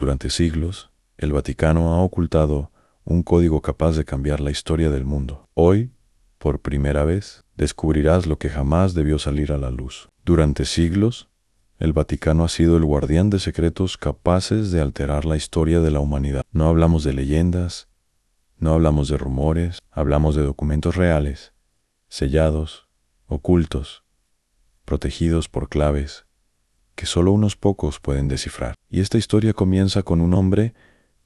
Durante siglos, el Vaticano ha ocultado un código capaz de cambiar la historia del mundo. Hoy, por primera vez, descubrirás lo que jamás debió salir a la luz. Durante siglos, el Vaticano ha sido el guardián de secretos capaces de alterar la historia de la humanidad. No hablamos de leyendas, no hablamos de rumores, hablamos de documentos reales, sellados, ocultos, protegidos por claves que solo unos pocos pueden descifrar. Y esta historia comienza con un hombre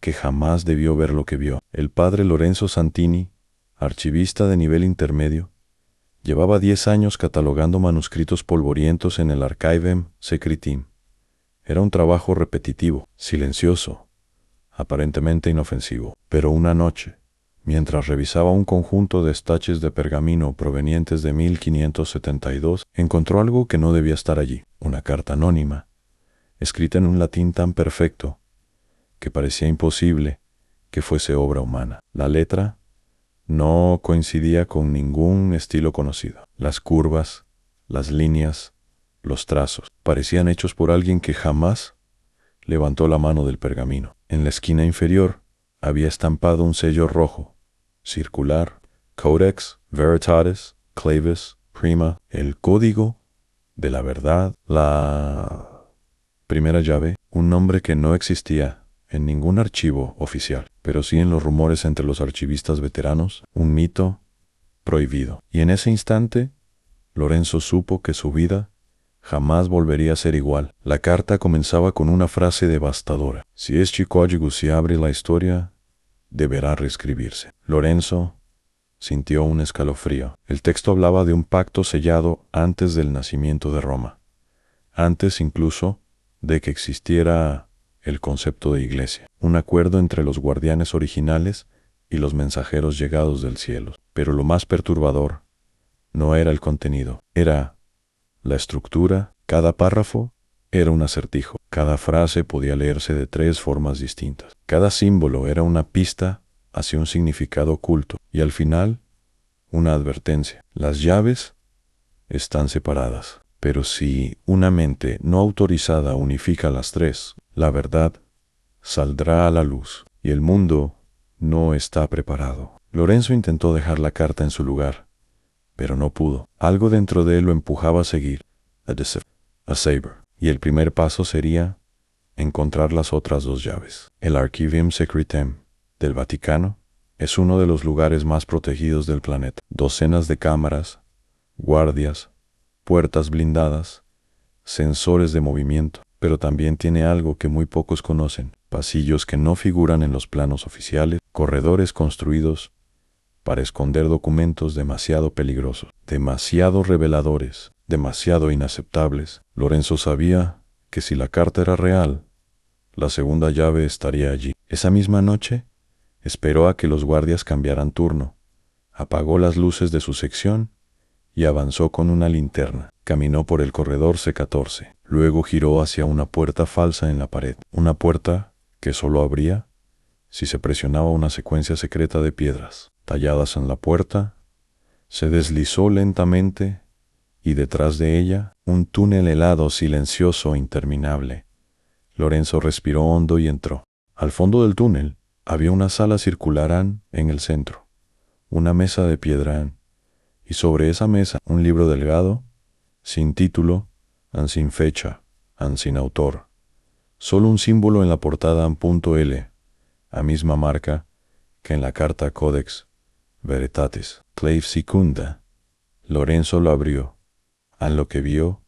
que jamás debió ver lo que vio. El padre Lorenzo Santini, archivista de nivel intermedio, llevaba 10 años catalogando manuscritos polvorientos en el Archivum Secretum. Era un trabajo repetitivo, silencioso, aparentemente inofensivo. Pero una noche, mientras revisaba un conjunto de estaches de pergamino provenientes de 1572, encontró algo que no debía estar allí. Una carta anónima, escrita en un latín tan perfecto que parecía imposible que fuese obra humana. La letra no coincidía con ningún estilo conocido. Las curvas, las líneas, los trazos parecían hechos por alguien que jamás levantó la mano del pergamino. En la esquina inferior había estampado un sello rojo, circular, Codex Veritatis Clavis Prima, el código de la verdad, la primera llave, un nombre que no existía en ningún archivo oficial, pero sí en los rumores entre los archivistas veteranos, un mito prohibido. Y en ese instante, Lorenzo supo que su vida jamás volvería a ser igual. La carta comenzaba con una frase devastadora: si este código se abre, la historia deberá reescribirse. Lorenzo sintió un escalofrío. El texto hablaba de un pacto sellado antes del nacimiento de Roma, antes incluso de que existiera el concepto de iglesia, un acuerdo entre los guardianes originales y los mensajeros llegados del cielo. Pero lo más perturbador no era el contenido, era la estructura. Cada párrafo era un acertijo, cada frase podía leerse de 3 formas distintas, cada símbolo era una pista hacia un significado oculto, y al final, una advertencia: las llaves están separadas. Pero si una mente no autorizada unifica las 3, la verdad saldrá a la luz, y el mundo no está preparado. Lorenzo intentó dejar la carta en su lugar, pero no pudo. Algo dentro de él lo empujaba a seguir, a saber. Y el primer paso sería encontrar las otras 2 llaves. El Archivum Secretum del Vaticano es uno de los lugares más protegidos del planeta. Docenas de cámaras, guardias, puertas blindadas, sensores de movimiento, pero también tiene algo que muy pocos conocen: pasillos que no figuran en los planos oficiales, corredores construidos para esconder documentos demasiado peligrosos, demasiado reveladores, demasiado inaceptables. Lorenzo sabía que si la carta era real, la segunda llave estaría allí. Esa misma noche, esperó a que los guardias cambiaran turno, apagó las luces de su sección y avanzó con una linterna. Caminó por el corredor C14. Luego giró hacia una puerta falsa en la pared. Una puerta que solo abría si se presionaba una secuencia secreta de piedras talladas en la puerta. Se deslizó lentamente y detrás de ella, un túnel helado, silencioso e interminable. Lorenzo respiró hondo y entró. Al fondo del túnel había una sala circular en el centro, una mesa de piedra, y sobre esa mesa un libro delgado, sin título, sin fecha, sin autor. Solo un símbolo en la portada .L, a misma marca que en la carta Codex Veritatis Clave Secunda. Lorenzo lo abrió. A lo que vio,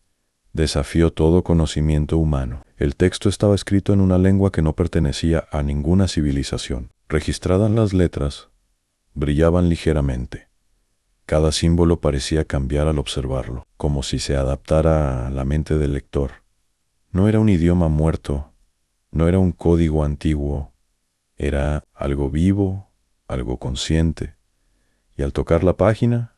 desafió todo conocimiento humano. El texto estaba escrito en una lengua que no pertenecía a ninguna civilización. Registradas las letras, brillaban ligeramente. Cada símbolo parecía cambiar al observarlo, como si se adaptara a la mente del lector. No era un idioma muerto, no era un código antiguo, era algo vivo, algo consciente. Y al tocar la página,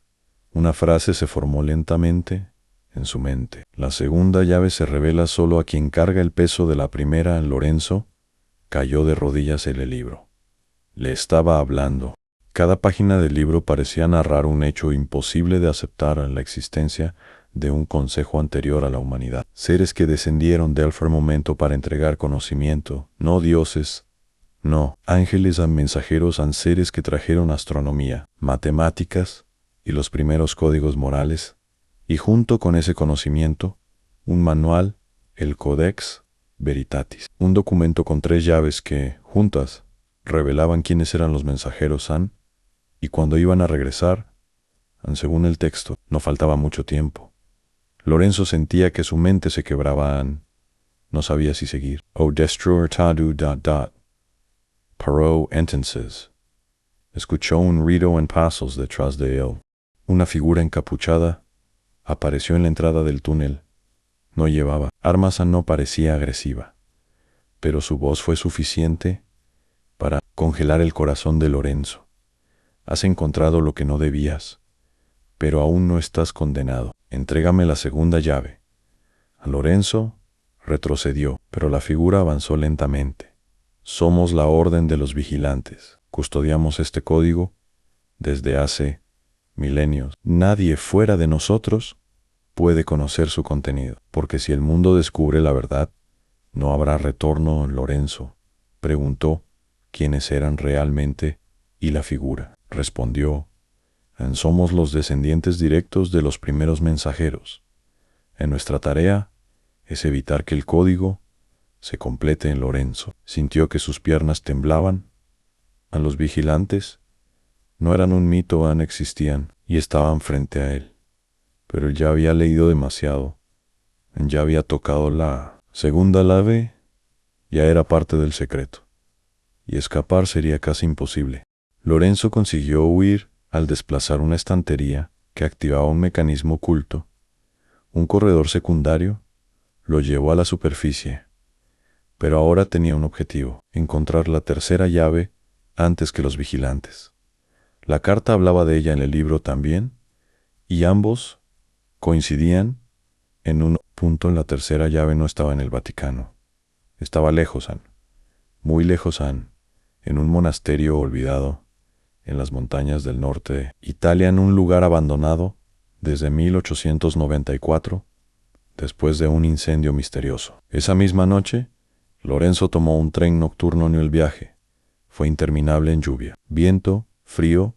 una frase se formó lentamente en su mente. La segunda llave se revela solo a quien carga el peso de la primera. Lorenzo cayó de rodillas en el libro. Le estaba hablando. Cada página del libro parecía narrar un hecho imposible de aceptar, la existencia de un consejo anterior a la humanidad. Seres que descendieron del firmamento para entregar conocimiento, no dioses, no, ángeles a mensajeros a seres que trajeron astronomía, matemáticas y los primeros códigos morales, y junto con ese conocimiento, un manual, el Codex Veritatis, un documento con 3 llaves que, juntas, revelaban quiénes eran los mensajeros y cuando iban a regresar, según el texto, no faltaba mucho tiempo. Lorenzo sentía que su mente se quebraba no sabía si seguir. O destroyer tadu ... Paró entonces. Escuchó un ruido en pasos detrás de él. Una figura encapuchada apareció en la entrada del túnel. No llevaba armas, no parecía agresiva, pero su voz fue suficiente para congelar el corazón de Lorenzo. Has encontrado lo que no debías, pero aún no estás condenado. Entrégame la segunda llave. A Lorenzo retrocedió, pero la figura avanzó lentamente. Somos la Orden de los Vigilantes. Custodiamos este código desde hace milenios. Nadie fuera de nosotros puede conocer su contenido, porque si el mundo descubre la verdad, no habrá retorno. Lorenzo preguntó quiénes eran realmente y la figura respondió: somos los descendientes directos de los primeros mensajeros. Nuestra tarea es evitar que el código se complete en Lorenzo. Sintió que sus piernas temblaban. A los vigilantes no eran un mito, existían y estaban frente a él. Pero él ya había leído demasiado. Ya había tocado la segunda llave, ya era parte del secreto. Y escapar sería casi imposible. Lorenzo consiguió huir al desplazar una estantería que activaba un mecanismo oculto. Un corredor secundario lo llevó a la superficie. Pero ahora tenía un objetivo: encontrar la tercera llave antes que los vigilantes. La carta hablaba de ella en el libro también, y ambos coincidían en un punto: la tercera llave no estaba en el Vaticano. Estaba lejos, muy lejos, en un monasterio olvidado, en las montañas del norte de Italia, en un lugar abandonado desde 1894, después de un incendio misterioso. Esa misma noche, Lorenzo tomó un tren nocturno en el viaje. Fue interminable en lluvia, viento, frío,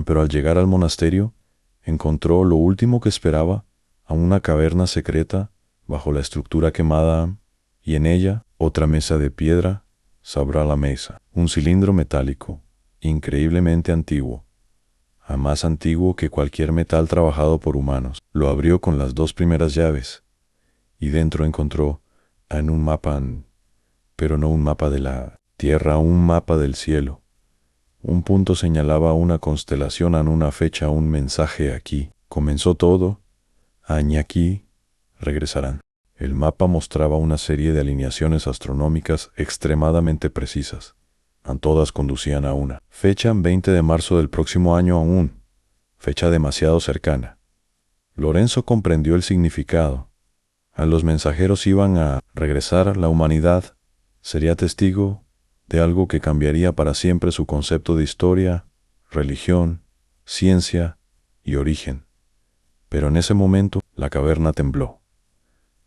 pero al llegar al monasterio, encontró lo último que esperaba: a una caverna secreta bajo la estructura quemada, y en ella otra mesa de piedra sobre la mesa, un cilindro metálico, increíblemente antiguo, más antiguo que cualquier metal trabajado por humanos. Lo abrió con las 2 primeras llaves, y dentro encontró un mapa, pero no un mapa de la tierra, un mapa del cielo. Un punto señalaba una constelación, una fecha, un mensaje: aquí comenzó todo, aquí regresarán. El mapa mostraba una serie de alineaciones astronómicas extremadamente precisas. Todas conducían a una fecha: 20 de marzo del próximo año, aún fecha demasiado cercana. Lorenzo comprendió el significado. Los mensajeros iban a regresar. La humanidad sería testigo de algo que cambiaría para siempre su concepto de historia, religión, ciencia y origen. Pero en ese momento la caverna tembló.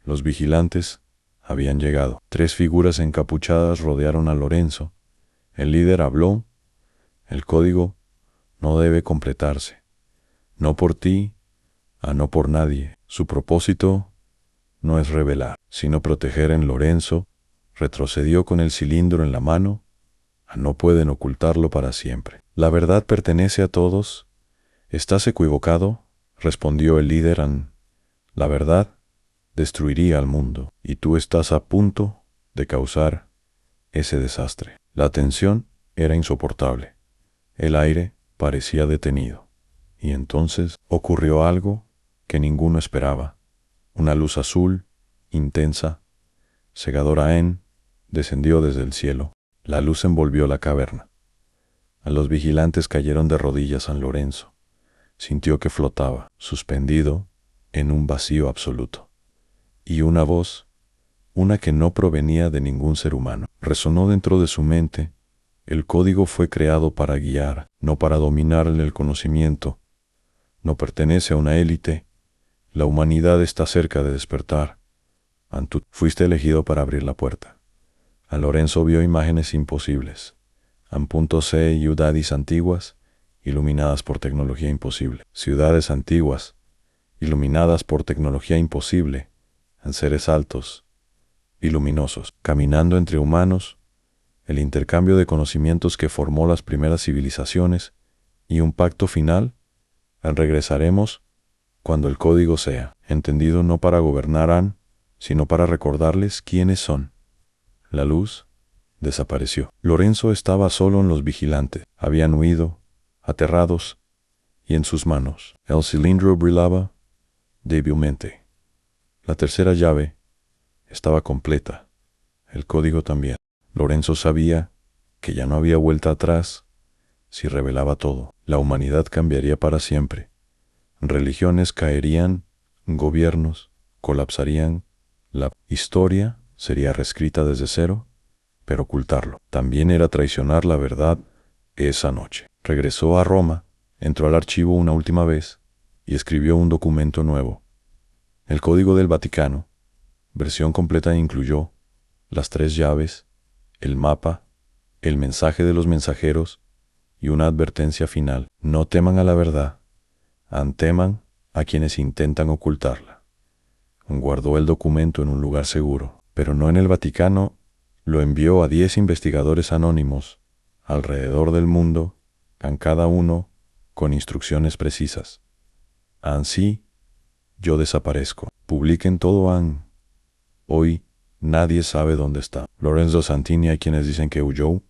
Los vigilantes habían llegado. 3 figuras encapuchadas rodearon a Lorenzo. El líder habló: el código no debe completarse. No por ti, no por nadie. Su propósito no es revelar, sino proteger. En Lorenzo retrocedió con el cilindro en la mano. No pueden ocultarlo para siempre. La verdad pertenece a todos. ¿Estás equivocado?, respondió el líder. La verdad destruiría al mundo, y tú estás a punto de causar ese desastre. La tensión era insoportable. El aire parecía detenido. Y entonces ocurrió algo que ninguno esperaba. Una luz azul, intensa, cegadora, descendió desde el cielo. La luz envolvió la caverna. A los vigilantes cayeron de rodillas. San Lorenzo sintió que flotaba, suspendido en un vacío absoluto. Y una voz, una que no provenía de ningún ser humano, resonó dentro de su mente: el código fue creado para guiar, no para dominar. El conocimiento no pertenece a una élite, La humanidad está cerca de despertar. Ann, tú fuiste elegido para abrir la puerta. A Lorenzo vio imágenes imposibles. An.c ciudades antiguas, iluminadas por tecnología imposible. Ciudades antiguas, iluminadas por tecnología imposible, en seres altos y luminosos, caminando entre humanos, el intercambio de conocimientos que formó las primeras civilizaciones y un pacto final, regresaremos cuando el código sea entendido no para gobernar An, sino para recordarles quiénes son. La luz desapareció. Lorenzo estaba solo en los vigilantes. Habían huido, aterrados, y en sus manos el cilindro brillaba débilmente. La tercera llave estaba completa, el código también. Lorenzo sabía que ya no había vuelta atrás si revelaba todo. La humanidad cambiaría para siempre. Religiones caerían, gobiernos colapsarían, la historia sería reescrita desde cero, pero ocultarlo también era traicionar la verdad. Esa noche regresó a Roma, entró al archivo una última vez y escribió un documento nuevo. El Código del Vaticano, versión completa, incluyó las 3 llaves, el mapa, el mensaje de los mensajeros y una advertencia final. No teman a la verdad, teman a quienes intentan ocultarla. Guardó el documento en un lugar seguro, pero no en el Vaticano. Lo envió a 10 investigadores anónimos alrededor del mundo, cada uno con instrucciones precisas. Así, yo desaparezco. Publiquen todo An. Hoy nadie sabe dónde está. Lorenzo Santini, hay quienes dicen que huyó,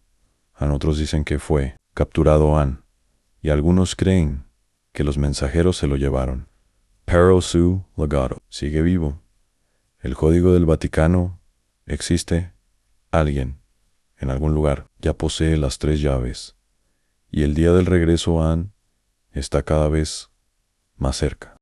otros dicen que fue capturado An, y algunos creen que los mensajeros se lo llevaron. Pero su legado sigue vivo. El Código del Vaticano existe. Alguien, en algún lugar, ya posee las 3 llaves, y el día del regreso An está cada vez más cerca.